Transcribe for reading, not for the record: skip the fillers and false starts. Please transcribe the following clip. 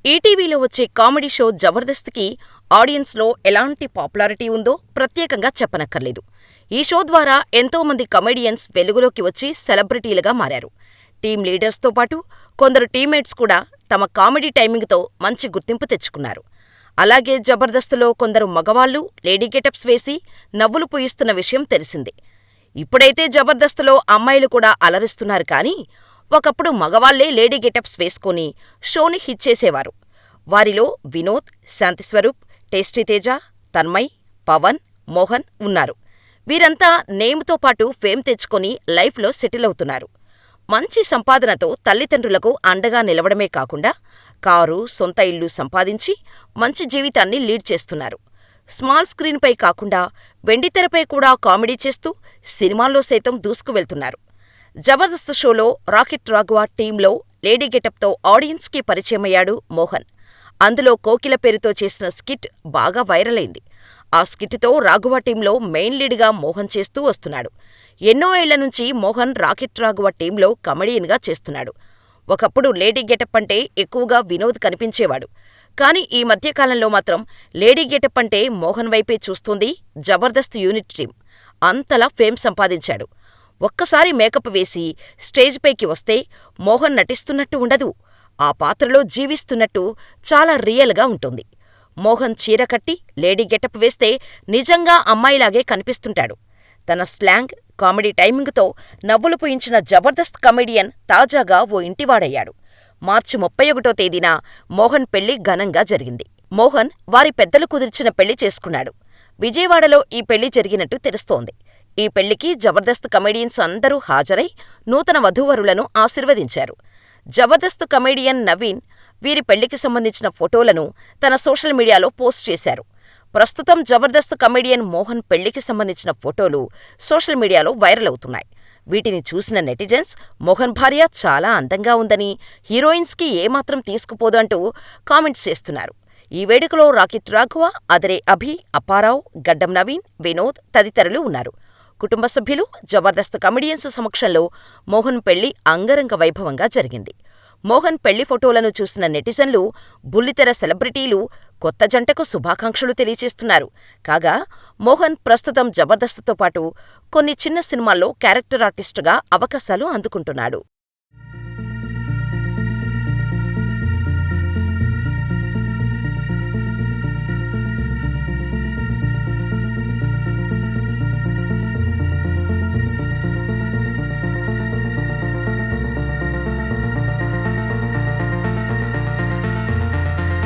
ఈటీవీలో వచ్చే comedy show జబర్దస్త్‌కి ఆడియన్స్‌లో ఎలాంటి పాపులారిటీ ఉందో ప్రత్యేకంగా చెప్పనక్కర్లేదు. ఈ షో ద్వారా ఎంతోమంది కమెడియన్స్ వెలుగులోకి వచ్చి సెలబ్రిటీలుగా మారారు. టీమ్ లీడర్స్‌తో పాటు కొందరు టీమ్‌మేట్స్ కూడా తమ కామెడీ టైమింగ్‌తో మంచి గుర్తింపు తెచ్చుకున్నారు. అలాగే జబర్దస్త్‌లో కొందరు మగవాళ్లు లేడీ గెటప్స్ వేసి నవ్వులు పూయిస్తున్న విషయం తెలిసిందే. ఇప్పుడైతే జబర్దస్త్‌లో అమ్మాయిలు కూడా అలరిస్తున్నారు కానీ, ఒకప్పుడు మగవాళ్లే లేడీ గెటప్స్ వేసుకొని షోని హిట్ చేసేవారు. వారిలో వినోద్, శాంతిస్వరూప్, టేస్టీ తేజ, తన్మయ్, పవన్, మోహన్ ఉన్నారు. వీరంతా నేమ్‌తో పాటు ఫేమ్ తెచ్చుకొని లైఫ్‌లో సెటిల్ అవుతున్నారు. మంచి సంపాదనతో తల్లిదండ్రులకు అండగా నిలవడమే కాకుండా కారు, సొంత ఇల్లు సంపాదించి మంచి జీవితాన్ని లీడ్ చేస్తున్నారు. స్మాల్ స్క్రీన్పై కాకుండా వెండితెరపై కూడా కామెడీ చేస్తూ సినిమాల్లో సైతం దూసుకువెళ్తున్నారు. జబర్దస్త్ షోలో రాకెట్ రాఘవ టీంలో లేడీ గెటప్తో ఆడియన్స్‌కి పరిచయమయ్యాడు మోహన్. అందులో కోకిల పేరుతో చేసిన స్కిట్ బాగా వైరల్ అయింది. ఆ స్కిట్‌తో రాఘవ టీంలో మెయిన్ లీడ్‌గా మోహన్ చేస్తూ వస్తున్నాడు. ఎన్నో ఏళ్ల నుంచి మోహన్ రాకెట్ రాఘవ టీంలో కమెడియన్‌గా చేస్తున్నాడు. ఒకప్పుడు లేడీ గెటప్ అంటే ఎక్కువగా వినోద్ కనిపించేవాడు. కానీ ఈ మధ్యకాలంలో మాత్రం లేడీ గెటప్ అంటే మోహన్ వైపే చూస్తోంది జబర్దస్త్ యూనిట్ టీం. అంతలా ఫేమ్ సంపాదించాడు. ఒక్కసారి మేకప్ వేసి స్టేజ్పైకి వస్తే మోహన్ నటిస్తున్నట్టు ఉండదు. ఆ పాత్రలో జీవిస్తున్నట్టు చాలా రియల్‌గా ఉంటుంది. మోహన్ చీర కట్టి లేడీ గెటప్ వేస్తే నిజంగా అమ్మాయిలాగే కనిపిస్తుంటాడు. తన స్లాంగ్, కామెడీ టైమింగ్‌తో నవ్వులు పూయించిన జబర్దస్త్ కమెడియన్ తాజాగా ఓ ఇంటివాడయ్యాడు. మార్చి 31వ తేదీన మోహన్ పెళ్లి ఘనంగా జరిగింది. మోహన్ వారి పెద్దలు కుదిర్చిన పెళ్లి చేసుకున్నాడు. విజయవాడలో ఈ పెళ్లి జరిగినట్టు తెలుస్తోంది. ఈ పెళ్లికి జబర్దస్త్ కమెడియన్స్ అందరూ హాజరై నూతన వధూవరులను ఆశీర్వదించారు. జబర్దస్త్ కమెడియన్ నవీన్ వీరి పెళ్లికి సంబంధించిన ఫోటోలను తన సోషల్ మీడియాలో పోస్ట్ చేశారు. ప్రస్తుతం జబర్దస్త్ కమెడియన్ మోహన్ పెళ్లికి సంబంధించిన ఫోటోలు సోషల్ మీడియాలో వైరల్ అవుతున్నాయి. వీటిని చూసిన నెటిజన్స్ మోహన్ భార్య చాలా అందంగా ఉందని, హీరోయిన్స్‌కి ఏమాత్రం తీసుకుపోదు అంటూ కామెంట్స్ చేస్తున్నారు. ఈ వేడుకలో రాకెట్ రాఘవ, అదరే అభి, అప్పారావు, గడ్డం నవీన్, వినోద్ తదితరులు ఉన్నారు. కుటుంబ సభ్యులు, జబర్దస్త్ కమెడియన్స్ సమక్షంలో మోహన్ పెళ్లి అంగరంగ వైభవంగా జరిగింది. మోహన్ పెళ్లి ఫోటోలను చూసిన నెటిజన్లు, బుల్లితెర సెలబ్రిటీలు కొత్త జంటకు శుభాకాంక్షలు తెలియచేస్తున్నారు. కాగా మోహన్ ప్రస్తుతం జబర్దస్త్‌తో పాటు కొన్ని చిన్న సినిమాల్లో క్యారెక్టర్ ఆర్టిస్టుగా అవకాశాలు అందుకుంటున్నాడు.